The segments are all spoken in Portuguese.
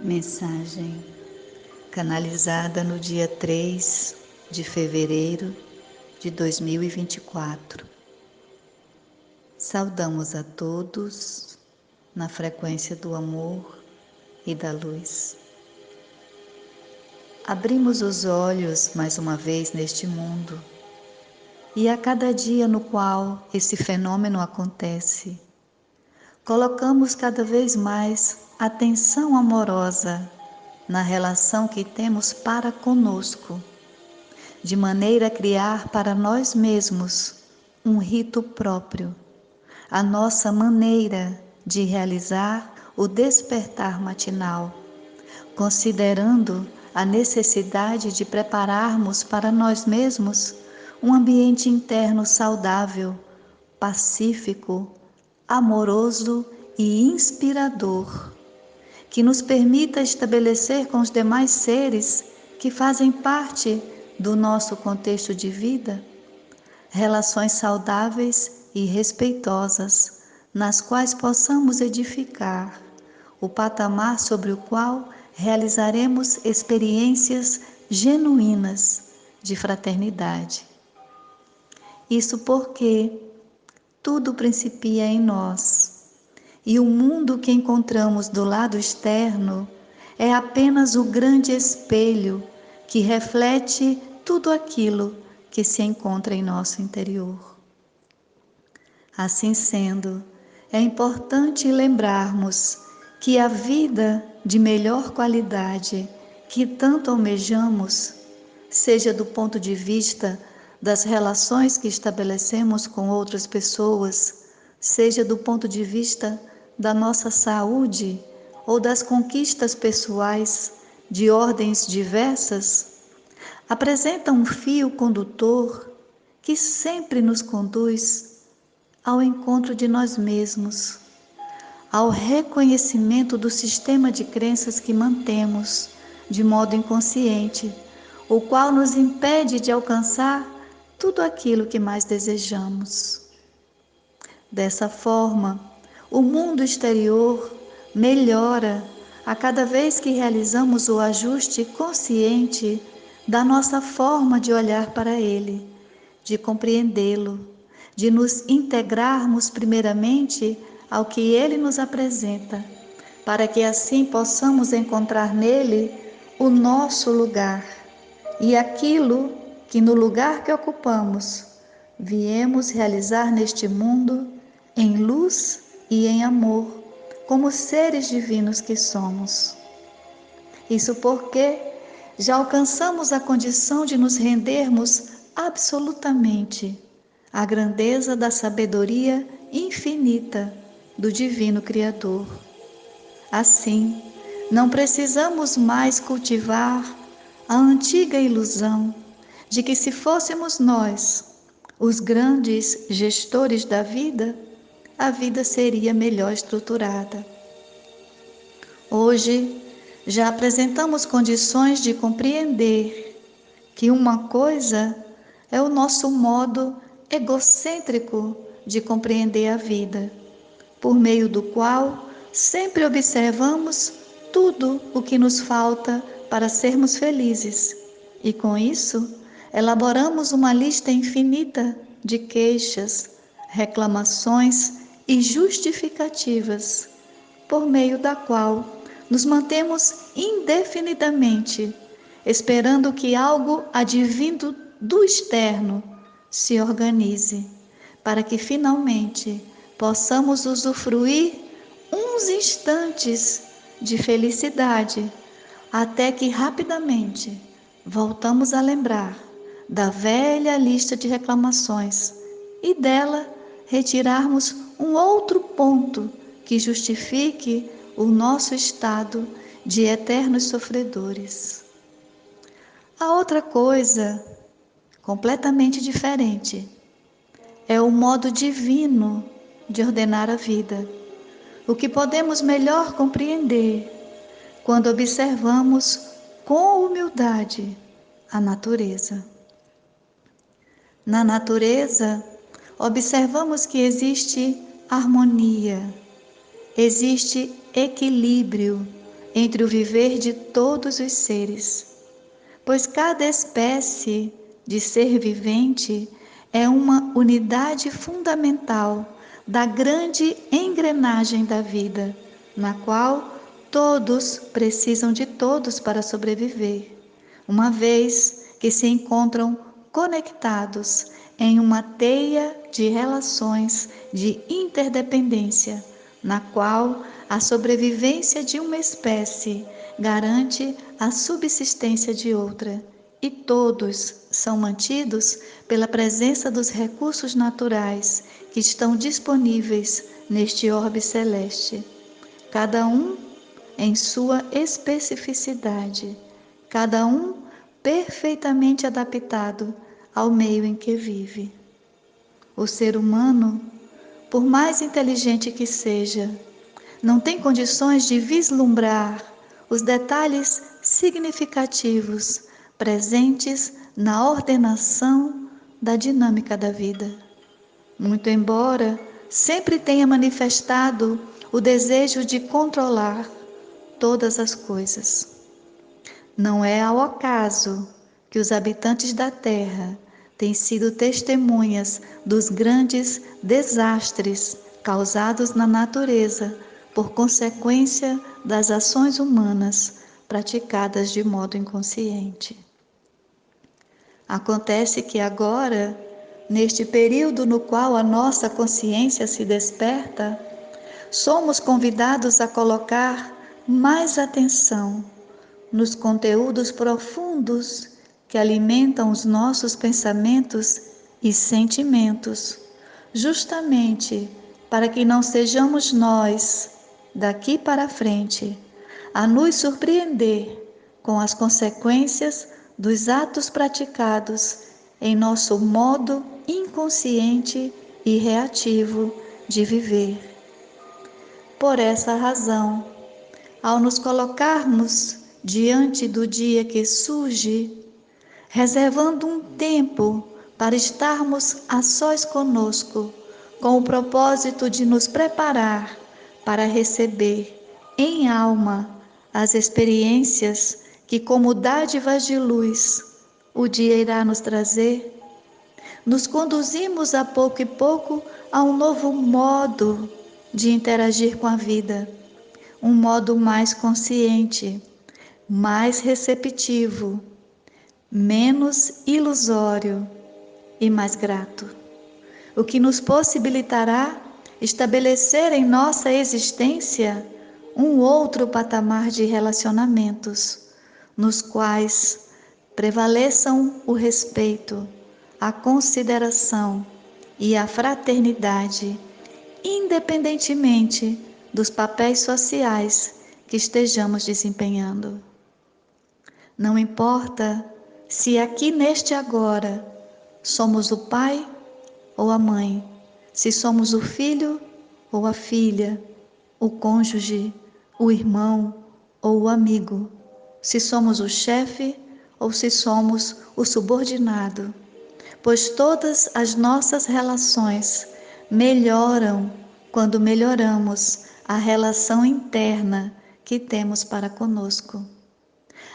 Mensagem canalizada no dia 3 de fevereiro de 2024. Saudamos a todos na frequência do amor e da luz. Abrimos os olhos mais uma vez neste mundo e a cada dia no qual esse fenômeno acontece, colocamos cada vez mais atenção amorosa na relação que temos para conosco, de maneira a criar para nós mesmos um rito próprio, a nossa maneira de realizar o despertar matinal, considerando a necessidade de prepararmos para nós mesmos um ambiente interno saudável, pacífico, amoroso e inspirador, que nos permita estabelecer com os demais seres que fazem parte do nosso contexto de vida relações saudáveis e respeitosas, nas quais possamos edificar o patamar sobre o qual realizaremos experiências genuínas de fraternidade. Isso porque tudo principia em nós. E o mundo que encontramos do lado externo é apenas o grande espelho que reflete tudo aquilo que se encontra em nosso interior. Assim sendo, é importante lembrarmos que a vida de melhor qualidade que tanto almejamos, seja do ponto de vista das relações que estabelecemos com outras pessoas, seja do ponto de vista da nossa saúde ou das conquistas pessoais de ordens diversas, apresenta um fio condutor que sempre nos conduz ao encontro de nós mesmos, ao reconhecimento do sistema de crenças que mantemos de modo inconsciente, o qual nos impede de alcançar tudo aquilo que mais desejamos. Dessa forma, o mundo exterior melhora a cada vez que realizamos o ajuste consciente da nossa forma de olhar para ele, de compreendê-lo, de nos integrarmos primeiramente ao que ele nos apresenta, para que assim possamos encontrar nele o nosso lugar e aquilo que no lugar que ocupamos viemos realizar neste mundo em luz e em amor, como seres divinos que somos. Isso porque já alcançamos a condição de nos rendermos absolutamente à grandeza da sabedoria infinita do Divino Criador. Assim, não precisamos mais cultivar a antiga ilusão de que se fôssemos nós os grandes gestores da vida, a vida seria melhor estruturada. Hoje, já apresentamos condições de compreender que uma coisa é o nosso modo egocêntrico de compreender a vida, por meio do qual sempre observamos tudo o que nos falta para sermos felizes e, com isso, elaboramos uma lista infinita de queixas, reclamações e justificativas, por meio da qual nos mantemos indefinidamente esperando que algo advindo do externo se organize, para que finalmente possamos usufruir uns instantes de felicidade, até que rapidamente voltamos a lembrar da velha lista de reclamações e dela retirarmos um outro ponto que justifique o nosso estado de eternos sofredores. A outra coisa, completamente diferente, é o modo divino de ordenar a vida, o que podemos melhor compreender quando observamos com humildade a natureza. Na natureza, observamos que existe harmonia, existe equilíbrio entre o viver de todos os seres, pois cada espécie de ser vivente é uma unidade fundamental da grande engrenagem da vida, na qual todos precisam de todos para sobreviver, uma vez que se encontram conectados em uma teia de relações de interdependência, na qual a sobrevivência de uma espécie garante a subsistência de outra, e todos são mantidos pela presença dos recursos naturais que estão disponíveis neste orbe celeste, cada um em sua especificidade, cada um perfeitamente adaptado ao meio em que vive. O ser humano, por mais inteligente que seja, não tem condições de vislumbrar os detalhes significativos presentes na ordenação da dinâmica da vida. Muito embora sempre tenha manifestado o desejo de controlar todas as coisas. Não é ao acaso que os habitantes da Terra têm sido testemunhas dos grandes desastres causados na natureza por consequência das ações humanas praticadas de modo inconsciente. Acontece que agora, neste período no qual a nossa consciência se desperta, somos convidados a colocar mais atenção nos conteúdos profundos que alimentam os nossos pensamentos e sentimentos, justamente para que não sejamos nós, daqui para frente, a nos surpreender com as consequências dos atos praticados em nosso modo inconsciente e reativo de viver. Por essa razão, ao nos colocarmos diante do dia que surge, reservando um tempo para estarmos a sós conosco, com o propósito de nos preparar para receber em alma as experiências que, como dádivas de luz, o dia irá nos trazer, nos conduzimos a pouco e pouco a um novo modo de interagir com a vida, um modo mais consciente, mais receptivo, menos ilusório e mais grato, o que nos possibilitará estabelecer em nossa existência um outro patamar de relacionamentos, nos quais prevaleçam o respeito, a consideração e a fraternidade, independentemente dos papéis sociais que estejamos desempenhando. Não importa se aqui neste agora somos o pai ou a mãe, se somos o filho ou a filha, o cônjuge, o irmão ou o amigo, se somos o chefe ou se somos o subordinado, pois todas as nossas relações melhoram quando melhoramos a relação interna que temos para conosco.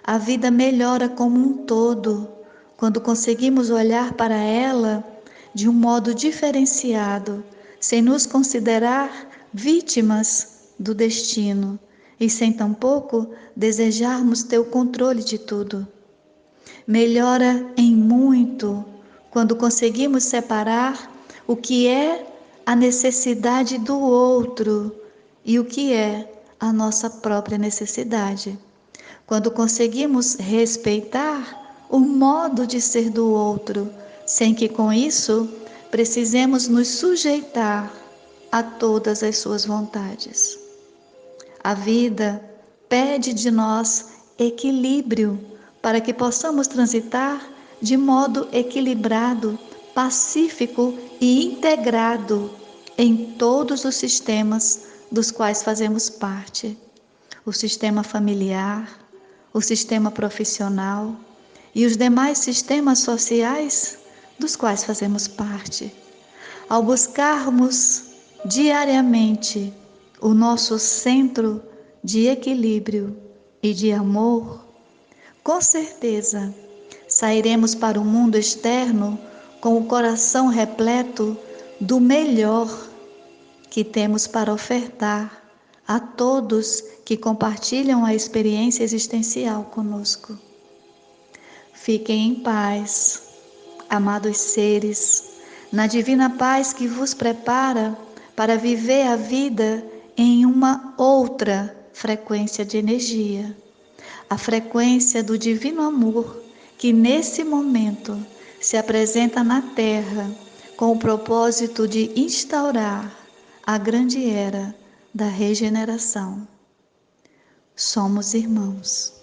A vida melhora como um todo quando conseguimos olhar para ela de um modo diferenciado, sem nos considerar vítimas do destino e sem tampouco desejarmos ter o controle de tudo. Melhora em muito quando conseguimos separar o que é a necessidade do outro e o que é a nossa própria necessidade. Quando conseguimos respeitar o modo de ser do outro, sem que com isso precisemos nos sujeitar a todas as suas vontades. A vida pede de nós equilíbrio para que possamos transitar de modo equilibrado, pacífico e integrado em todos os sistemas dos quais fazemos parte. O sistema familiar, o sistema profissional e os demais sistemas sociais dos quais fazemos parte. Ao buscarmos diariamente o nosso centro de equilíbrio e de amor, com certeza sairemos para o mundo externo com o coração repleto do melhor que temos para ofertar a todos que compartilham a experiência existencial conosco. Fiquem em paz, amados seres, na divina paz que vos prepara para viver a vida em uma outra frequência de energia, a frequência do divino amor que nesse momento se apresenta na Terra com o propósito de instaurar a grande era da regeneração. Somos irmãos.